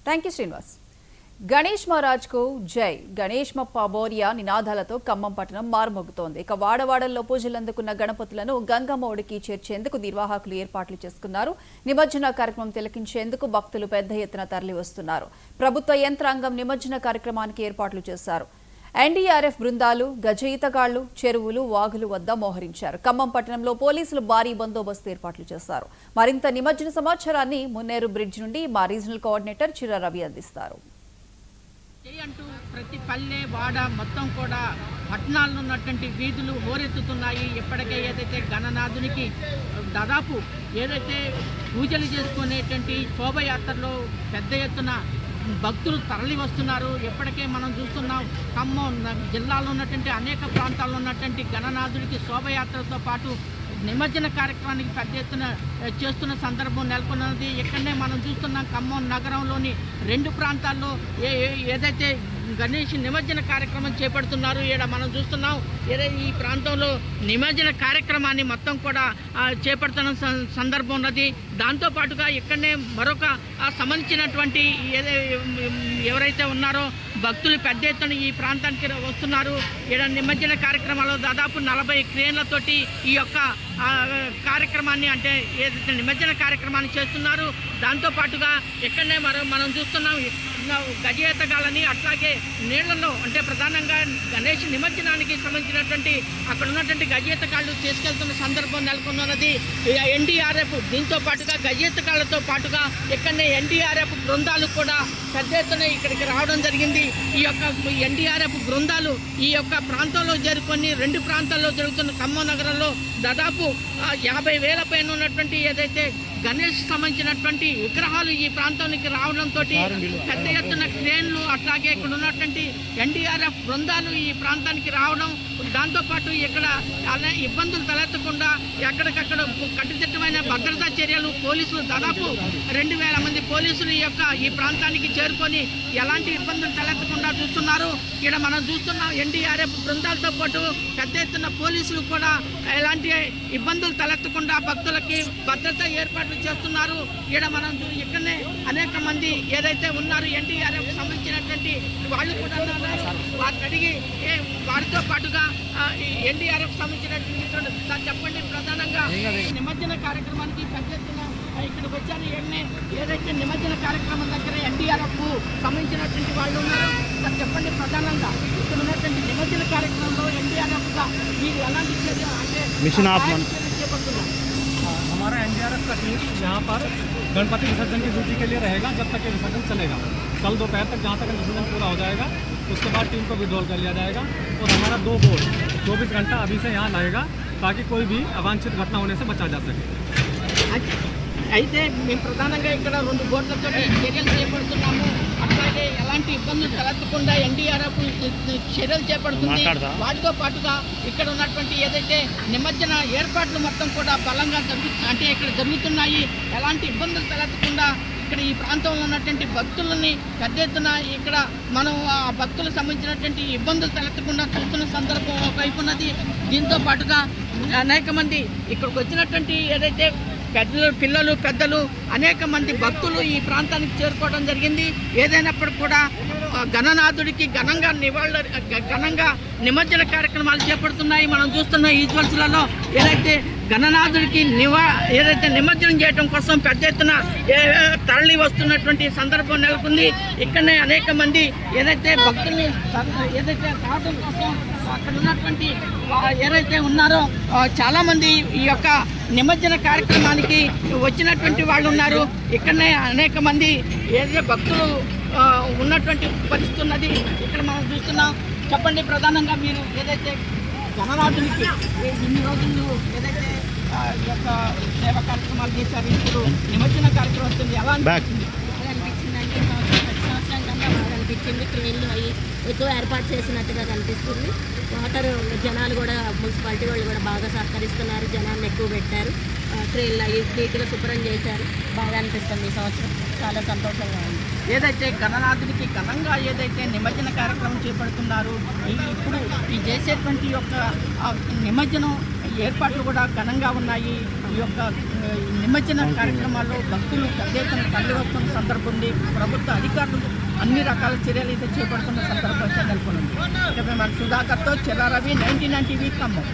Thank you Srinivas. Ganesh మహారాజ్కు జై, గణేష్ మప్ప బోరియా నినాదాలతో ఖమ్మం పట్టణం మారుమోగుతోంది. ఇక వాడవాడల్లో పూజలందుకున్న గణపతులను గంగమ్మ ఒడికి చేర్చేందుకు నిర్వాహకులు ఏర్పాట్లు చేసుకున్నారు. నిమజ్జన కార్యక్రమం తిలకించేందుకు భక్తులు పెద్ద ఎత్తున తరలి వస్తున్నారు. ప్రభుత్వ యంత్రాంగం నిమజ్జన కార్యక్రమానికి ఏర్పాట్లు చేశారు. ఎన్డీఆర్ఎఫ్ బృందాలు గజ ఈతగాళ్లు చెరువులు వాగులు వద్ద మోహరించారు. ఖమ్మం పట్టణంలో పోలీసులు భారీ బందోబస్తు ఏర్పాట్లు చేశారు. మరింత నిమజ్జన సమాచారాన్ని మున్నేరు బ్రిడ్జ్ నుండి మా రీజనల్ కోఆర్డినేటర్ చిరా రవి అందిస్తారు. అంటూ ప్రతి పల్లె వాడ మొత్తం కూడా పట్టణాల్లో ఉన్నటువంటి వీధులు హోరెత్తుతున్నాయి. ఇప్పటికే ఏదైతే గణనాథునికి దాదాపు ఏదైతే పూజలు చేసుకునేటువంటి శోభయాత్రలో పెద్ద ఎత్తున భక్తులు తరలి వస్తున్నారు. ఇప్పటికే మనం చూస్తున్నాం ఖమ్మం జిల్లాలో ఉన్నటువంటి అనేక ప్రాంతాల్లో ఉన్నటువంటి గణనాథుడికి శోభయాత్రతో పాటు నిమజ్జన కార్యక్రమానికి పెద్ద ఎత్తున చేస్తున్న సందర్భం నెలకొన్నది. ఇక్కడనే మనం చూస్తున్నాం ఖమ్మం నగరంలోని 2 ప్రాంతాల్లో ఏదైతే గణేష్ నిమజ్జన కార్యక్రమం చేపడుతున్నారు. ఇక్కడ మనం చూస్తున్నాం ఈ ప్రాంతంలో నిమజ్జన కార్యక్రమాన్ని మొత్తం కూడా చేపడుతున్న సందర్భం ఉన్నది. దాంతోపాటుగా ఇక్కడనే మరొక సంబంధించినటువంటి ఎవరైతే ఉన్నారో భక్తులు పెద్ద ఎత్తున ఈ ప్రాంతానికి వస్తున్నారు. ఇక్కడ నిమజ్జన కార్యక్రమాల్లో దాదాపు 40 క్రేన్లతోటి ఈ యొక్క కార్యక్రమాన్ని అంటే ఏదైతే నిమజ్జన కార్యక్రమాన్ని చేస్తున్నారు. దాంతోపాటుగా ఇక్కడనే మనం చూస్తున్నాం గజేతగాళ్ళని, అట్లాగే నీళ్లలో అంటే ప్రధానంగా గణేష్ నిమజ్జనానికి సంబంధించినటువంటి అక్కడ ఉన్నటువంటి గజేతగాళ్ళు తీసుకెళ్తున్న సందర్భం నెలకొన్నది. ఎన్డీఆర్ఎఫ్ దీంతో పాటుగా గజేతగాళ్లతో పాటుగా ఇక్కడనే ఎన్డీఆర్ఎఫ్ బృందాలు కూడా పెద్ద ఎత్తున ఇక్కడికి రావడం జరిగింది. ఈ యొక్క ఎన్డీఆర్ఎఫ్ బృందాలు ఈ యొక్క ప్రాంతంలో చేరుకొని 2 ప్రాంతాల్లో జరుగుతున్న ఖమ్మం నగరంలో దాదాపు 50,000 పైన ఉన్నటువంటి ఏదైతే గణేష్ సంబంధించినటువంటి విగ్రహాలు ఈ ప్రాంతానికి రావడంతో పెద్ద ఎత్తున క్రేన్లు అట్లాగే ఇక్కడ ఉన్నటువంటి ఎన్డీఆర్ఎఫ్ బృందాలు ఈ ప్రాంతానికి రావడం, దాంతోపాటు ఇక్కడ ఇబ్బందులు తలెత్తకుండా ఎక్కడికక్కడ కట్టుదిట్టమైన భద్రతా చర్యలు పోలీసులు దాదాపు 2,000 మంది పోలీసులు ఈ ప్రాంతానికి చేరుకొని ఎలాంటి ఇబ్బందులు తలెత్తకుండా చూస్తున్నారు. ఇక్కడ మనం చూస్తున్నాం ఎన్డీఆర్ఎఫ్ బృందాలతో పాటు పెద్ద ఎత్తున పోలీసులు కూడా ఎలాంటి ఇబ్బందులు తలెత్తకుండా భక్తులకి భద్రత ఏర్పాట్లు చేస్తున్నారు. ఇక్కడ మనం ఇక్కడనే అనేక మంది ఏదైతే ఉన్నారు ఎన్డీఆర్ఎఫ్ సంబంధించినటువంటి వాళ్ళు కూడా వారిని అడిగి వారితో పాటుగా ఎన్డీఆర్ఎఫ్ సంబంధించినటువంటి చెప్పండి ప్రధానంగా నిమజ్జన కార్యక్రమానికి పెద్ద ఎత్తున ఇక్కడికి వచ్చారు. ఏదైతే నిమజ్జన కార్యక్రమం దగ్గర ఎన్డీఆర్ఎఫ్ సంబంధించినటువంటి వాళ్ళు ఉన్నారు చెప్పండి ప్రధానంగా ఇక్కడ ఉన్నటువంటి నిమజ్జన కార్యక్రమంలో ఎన్డీఆర్ఎఫ్గా మీరు ఎలాంటి చర్య అంటే చేపడుతున్నారు? हमारा एनडीआरएफ का टीम यहाँ पर गणपति विसर्जन की ड्यूटी के लिए रहेगा जब तक ये विसर्जन चलेगा। कल दोपहर तक जहाँ तक विसर्जन पूरा हो जाएगा उसके बाद टीम को विड्रॉल कर लिया जाएगा और हमारा 2 बोट 24 घंटा अभी से यहाँ रहेगा ताकि कोई भी अवांछित घटना होने से बचा जा सके। అయితే మేము ప్రధానంగా ఇక్కడ 2 బోట్లతో చర్యలు చేపడుతున్నాము. అట్లాగే ఎలాంటి ఇబ్బందులు తలెత్తకుండా ఎన్డీఆర్ఎఫ్ చర్యలు చేపడుతుంది. వాటితో పాటుగా ఇక్కడ ఉన్నటువంటి ఏదైతే నిమజ్జన ఏర్పాట్లు మొత్తం కూడా బలంగా అంటే ఇక్కడ జరుగుతున్నాయి. ఎలాంటి ఇబ్బందులు తలెత్తకుండా ఇక్కడ ఈ ప్రాంతంలో ఉన్నటువంటి భక్తులని పెద్ద ఎత్తున ఇక్కడ మనం ఆ భక్తులకు సంబంధించినటువంటి ఇబ్బందులు తలెత్తకుండా చూస్తున్న సందర్భం ఒకవైపు ఉన్నది. దీంతో పాటుగా అనేక మంది ఇక్కడికి వచ్చినటువంటి ఏదైతే పిల్లలు పెద్దలు అనేక మంది భక్తులు ఈ ప్రాంతానికి చేరుకోవడం జరిగింది. ఏదైనప్పటికీ కూడా గణనాథుడికి ఘనంగా నిమజ్జన కార్యక్రమాలు చేపడుతున్నాయి. మనం చూస్తున్న ఈజ్వల్స్లలో ఏదైతే గణనాథుడికి ఏదైతే నిమజ్జనం చేయడం కోసం పెద్ద ఎత్తున తరలి వస్తున్నటువంటి సందర్భం నెలకొంది. ఇక్కడనే అనేక మంది ఏదైతే భక్తుల్ని ఏదైతే రావడం కోసం అక్కడ ఉన్నటువంటి ఎవరైతే ఉన్నారో చాలామంది ఈ యొక్క నిమజ్జన కార్యక్రమానికి వచ్చినటువంటి వాళ్ళు ఉన్నారు. ఇక్కడనే అనేక మంది ఏదైతే భక్తులు ఉన్నటువంటి పరిస్థితి ఉన్నది. ఇక్కడ మనం చూస్తున్నాం. చెప్పండి ప్రధానంగా మీరు ఏదైతే గణనాథునికి ఇన్ని రోజులు ఏదైతే ఈ యొక్క సేవా కార్యక్రమాలు చేశారు, ఇప్పుడు నిమజ్జన కార్యక్రమం వస్తుంది, ఎలా అనిపించింది? అనిపించిందంటే ప్రతి సంవత్సరం కన్నా బాగా అనిపించింది. ట్రైన్లు అవి ఎక్కువ ఏర్పాటు చేసినట్టుగా కనిపిస్తుంది. వాటర్ జనాలు కూడా మున్సిపాలిటీ వాళ్ళు కూడా బాగా సహకరిస్తున్నారు. జనాన్ని ఎక్కువ పెట్టారు. ట్రైన్లు అవి నీట్గా శుభ్రం చేశారు. బాగా అనిపిస్తుంది. ఈ సంవత్సరం చాలా సంతోషంగా ఉంది. ఏదైతే గణనాథుడికి ఘనంగా ఏదైతే నిమజ్జన కార్యక్రమం చేపడుతున్నారు, ఇప్పుడు ఈ చేసేటువంటి యొక్క నిమజ్జనం ఏర్పాట్లు కూడా ఘనంగా ఉన్నాయి. ఈ యొక్క నిమజ్జన కార్యక్రమాల్లో భక్తులు పెద్ద ఎత్తున తరలి వస్తున్న సందర్భం ఉంది. ప్రభుత్వ అధికారులు అన్ని రకాల చర్యలు అయితే చేపడుతున్న సందర్భం అయితే నెలకొంది. సుధాకర్తో చెర్ల రవి, 99 టీవీ ఖమ్మం.